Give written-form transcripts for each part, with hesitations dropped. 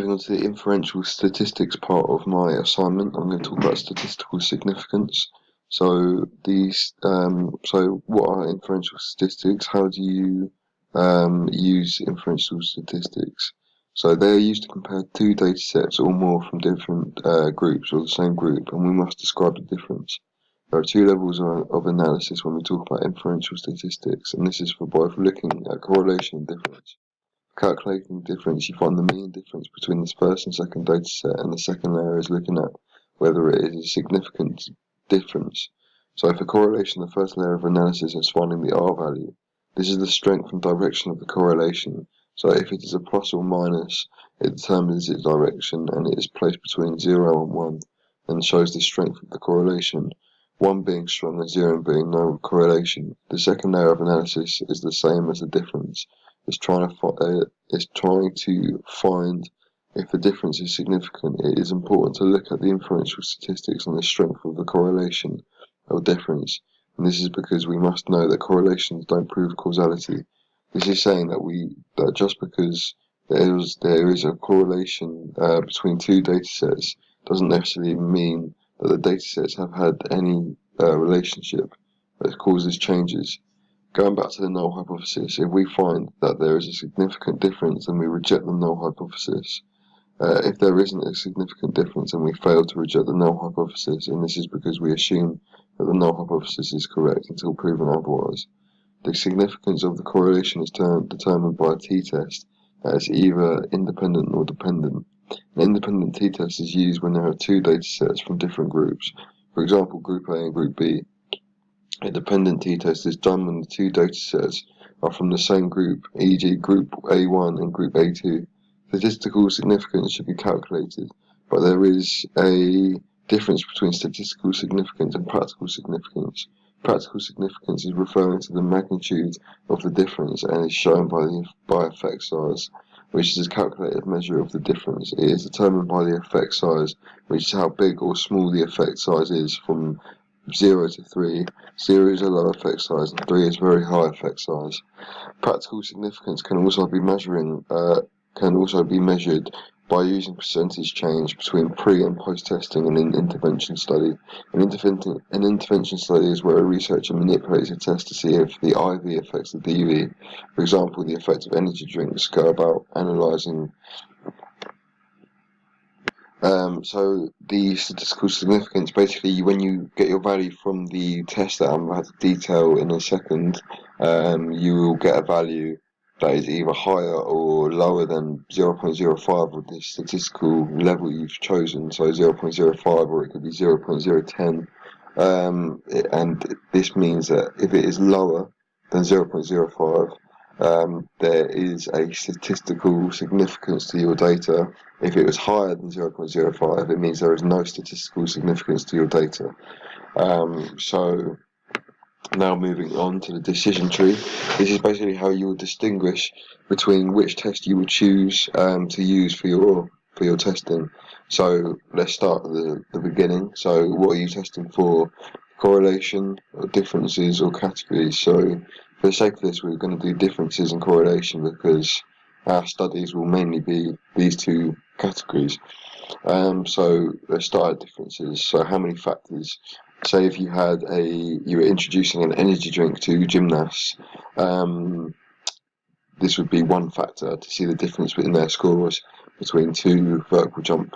moving on to the inferential statistics part of my assignment, I'm going to talk about statistical significance. So what are inferential statistics? How do you use inferential statistics? So they are used to compare two data sets or more from different groups or the same group, and we must describe the difference. There are two levels of analysis when we talk about inferential statistics, and this is for both looking at correlation and difference. Calculating difference, you find the mean difference between this first and second data set, and the second layer is looking at whether it is a significant difference. So for correlation, the first layer of analysis is finding the R value. This is the strength and direction of the correlation. So if it is a plus or minus, it determines its direction, and it is placed between 0 and 1 and shows the strength of the correlation, 1 being strong and 0 being no correlation. The second layer of analysis is the same as the difference. It's trying to find if the difference is significant. It is important to look at the inferential statistics on the strength of the correlation or difference, and this is because we must know that correlations don't prove causality. This is saying that just because there is a correlation between two data sets doesn't necessarily mean that the data sets have had any relationship that causes changes. Going back to the null hypothesis, if we find that there is a significant difference, then we reject the null hypothesis. If there isn't a significant difference, then we fail to reject the null hypothesis, and this is because we assume that the null hypothesis is correct until proven otherwise. The significance of the correlation is determined by a t-test that is either independent or dependent. An independent t-test is used when there are two data sets from different groups, for example, Group A and Group B. A dependent t-test is done when the two datasets are from the same group, e.g. Group A1 and Group A2. Statistical significance should be calculated, but there is a difference between statistical significance and practical significance. Practical significance is referring to the magnitude of the difference and is shown by effect size, which is a calculated measure of the difference. It is determined by the effect size, which is how big or small the effect size is from 0 to 3. 0 is a low effect size and 3 is very high effect size. Practical significance can also be measured by using percentage change between pre and post testing in an intervention study. An intervention study is where a researcher manipulates a test to see if the IV affects the DV. For example, the effect of energy drinks. Go about analysing. So the statistical significance, basically when you get your value from the test that I'm about to detail in a second, you will get a value that is either higher or lower than 0.05 of the statistical level you've chosen, so 0.05 or it could be 0.010, and this means that if it is lower than 0.05, there is a statistical significance to your data. If it was higher than 0.05, it means there is no statistical significance to your data. So now moving on to the decision tree. This is basically how you would distinguish between which test you would choose to use for your testing. So let's start at the beginning. So what are you testing for? Correlation, or differences, or categories? So for the sake of this, we're going to do differences and correlation because our studies will mainly be these two categories. So let's start at differences. So how many factors? Say if you were introducing an energy drink to gymnasts, this would be one factor to see the difference in their scores between two vertical jump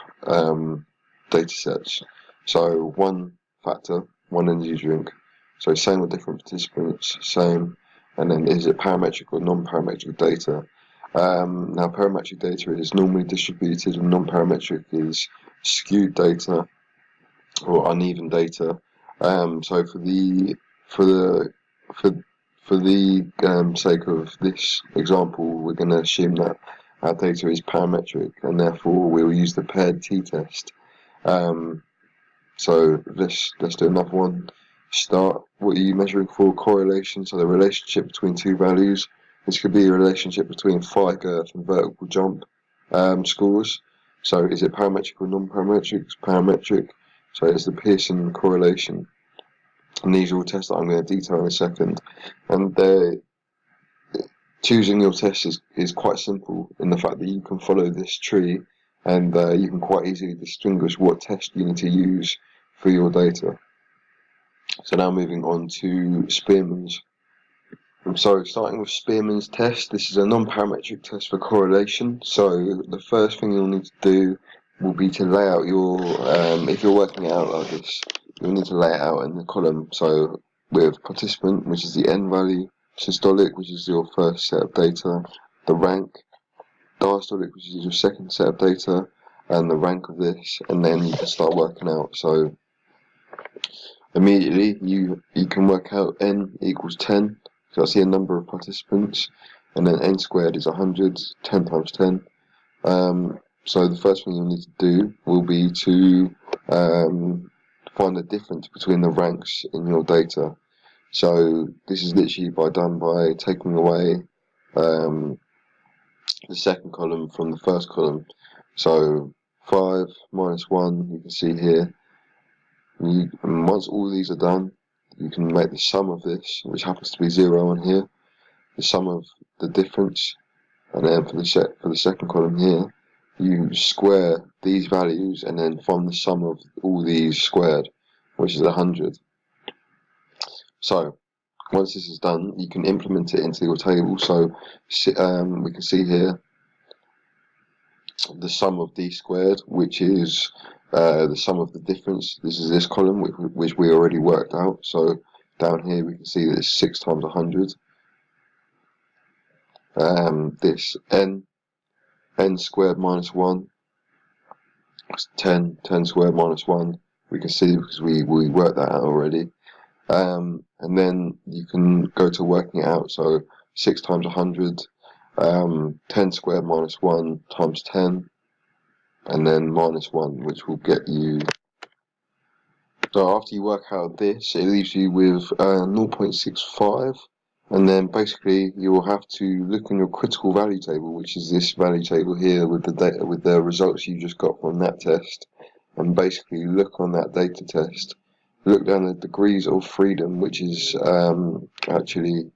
data sets. So one factor, one energy drink. So same with different participants, same. And then is it parametric or non-parametric data? Now parametric data is normally distributed and non-parametric is skewed data or uneven data. So for the sake of this example, we're going to assume that our data is parametric, and therefore we'll use the paired t-test. So let's do another one. Start. What are you measuring for? Correlation. So the relationship between two values. This could be a relationship between thigh girth and vertical jump scores. So is it parametric or non-parametric? It's parametric. So it's the Pearson correlation. And these are all tests that I'm going to detail in a second. And choosing your test is quite simple in the fact that you can follow this tree and you can quite easily distinguish what test you need to use for your data. So now moving on to Spearman's. So starting with Spearman's test, this is a non-parametric test for correlation. So the first thing you'll need to do will be to lay out your, if you're working it out like this, you'll need to lay it out in the column. So with participant, which is the n value, systolic, which is your first set of data, the rank, diastolic, which is your second set of data, and the rank of this, and then you can start working out. So immediately you can work out n equals 10, so that's the number of participants, and then n squared is 100, 10 times 10. So the first thing you'll need to do will be to find the difference between the ranks in your data. So this is literally done by taking away the second column from the first column. So 5 minus 1, you can see here. And once all these are done, you can make the sum of this, which happens to be 0 on here, the sum of the difference, and then for the second column here, you square these values and then find the sum of all these squared, which is 100. So once this is done, you can implement it into your table. So we can see here the sum of d squared, which is the sum of the difference. This is this column, which we already worked out. So down here we can see that it's 6 times 100. This n squared minus 1, 10 squared minus 1. We can see because we worked that out already. And then you can go to working it out. So 6 times 100, 10 squared minus 1 times 10, and then minus 1, which will get you. So after you work out this, it leaves you with 0.65, and then basically you will have to look in your critical value table, which is this value table here with the data, with the results you just got from that test, and basically look on that data test, look down the degrees of freedom, which is actually,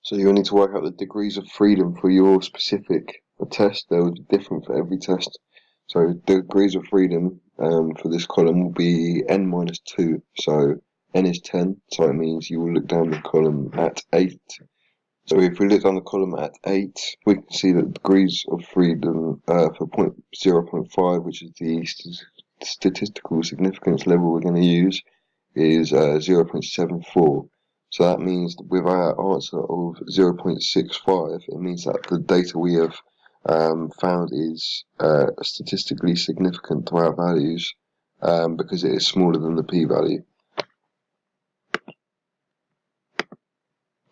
so you'll need to work out the degrees of freedom for your specific test. They will be different for every test. So degrees of freedom for this column will be n minus 2. So n is 10, so it means you will look down the column at 8. So if we look down the column at 8, we can see that degrees of freedom for 0.5, which is the statistical significance level we're going to use, is 0.74. So that means that with our answer of 0.65, it means that the data we have found is statistically significant to our values because it is smaller than the p-value.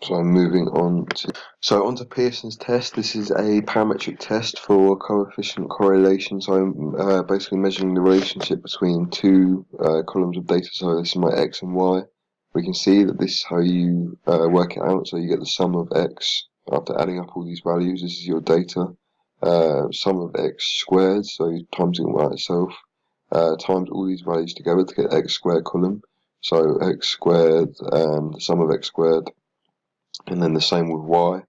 So I'm moving on to Pearson's test. This is a parametric test for coefficient correlation. So I'm basically measuring the relationship between two columns of data. So this is my x and y. We can see that this is how you work it out. So you get the sum of x after adding up all these values. This is your data. Sum of x squared, so times it by itself, times all these values together to get x squared column. So x squared, the sum of x squared, and then the same with y.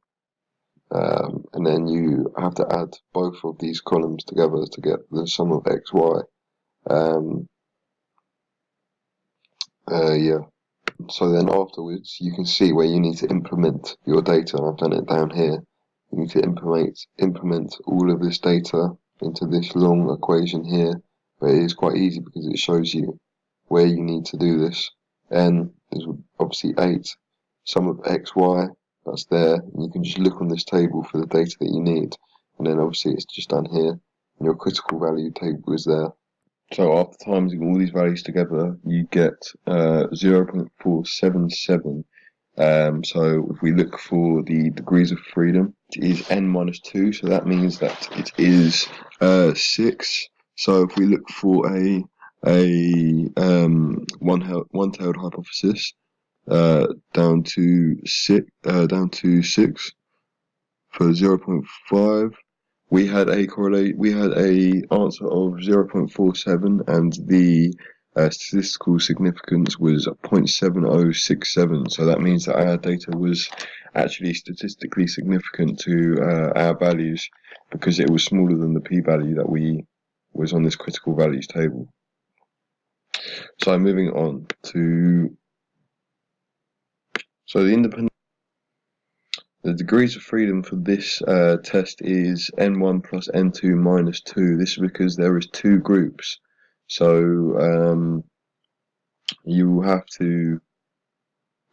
And then you have to add both of these columns together to get the sum of x, y. Yeah. So then afterwards, you can see where you need to implement your data. I've done it down here. You need to implement all of this data into this long equation here, but it is quite easy because it shows you where you need to do this. N is obviously 8, sum of x, y, that's there. And you can just look on this table for the data that you need, and then obviously it's just done here, and your critical value table is there. So after timesing all these values together, you get 0.477. So if we look for the degrees of freedom, it is n minus 2, so that means that it is 6. So if we look for a one-tailed hypothesis, down to 6 for 0.5. We had a answer of 0.47, and the statistical significance was 0.7067. So that means that our data was actually statistically significant to our values. because it was smaller than the p-value that was on this critical values table. So moving on to the degrees of freedom for this test is n1 plus n2 minus 2. This is because there is two groups. So you have to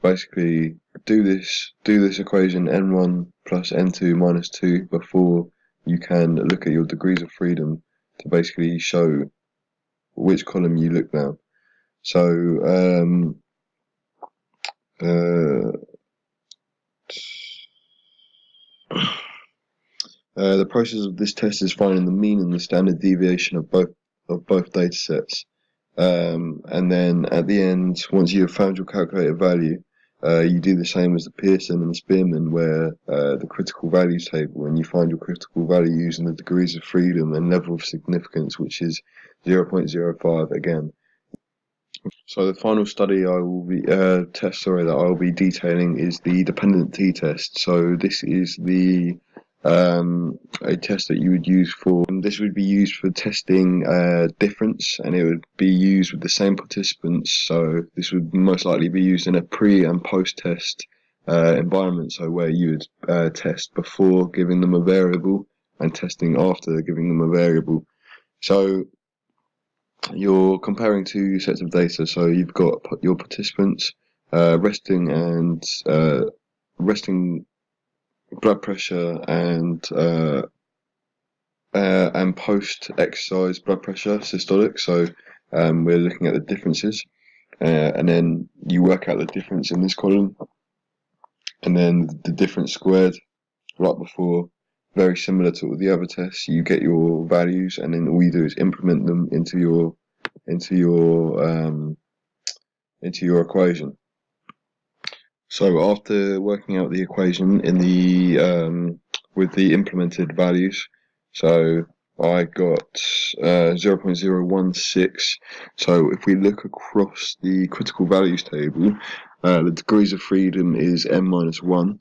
basically do this equation n1 plus n2 minus 2 before you can look at your degrees of freedom to basically show which column you look down. So the process of this test is finding the mean and the standard deviation of both data sets. And then at the end, once you have found your calculated value, you do the same as the Pearson and Spearman, where the critical values table, and you find your critical value using the degrees of freedom and level of significance, which is 0.05 again. So the final study I will be that I will be detailing is the dependent t-test. So this is the a test that you would use for, this would be used for testing difference, and it would be used with the same participants. So this would most likely be used in a pre and post test environment, so where you would test before giving them a variable and testing after giving them a variable. So you're comparing two sets of data. So you've got your participants resting blood pressure and post-exercise blood pressure systolic. So we're looking at the differences, and then you work out the difference in this column, and then the difference squared right before. Very similar to all the other tests, you get your values, and then all you do is implement them into your equation. So after working out the equation in the with the implemented values, so I got 0.016. So if we look across the critical values table, the degrees of freedom is n minus 1.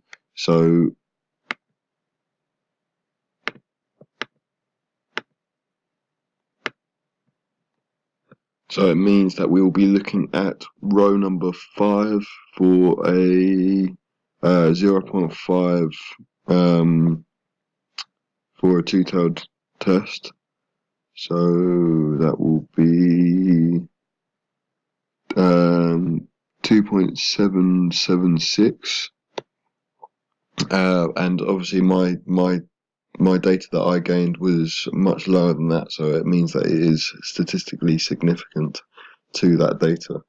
So it means that we will be looking at row number 5 for a 0.5 for a two-tailed test. So that will be 2.776, and obviously my data that I gained was much lower than that, so it means that it is statistically significant to that data.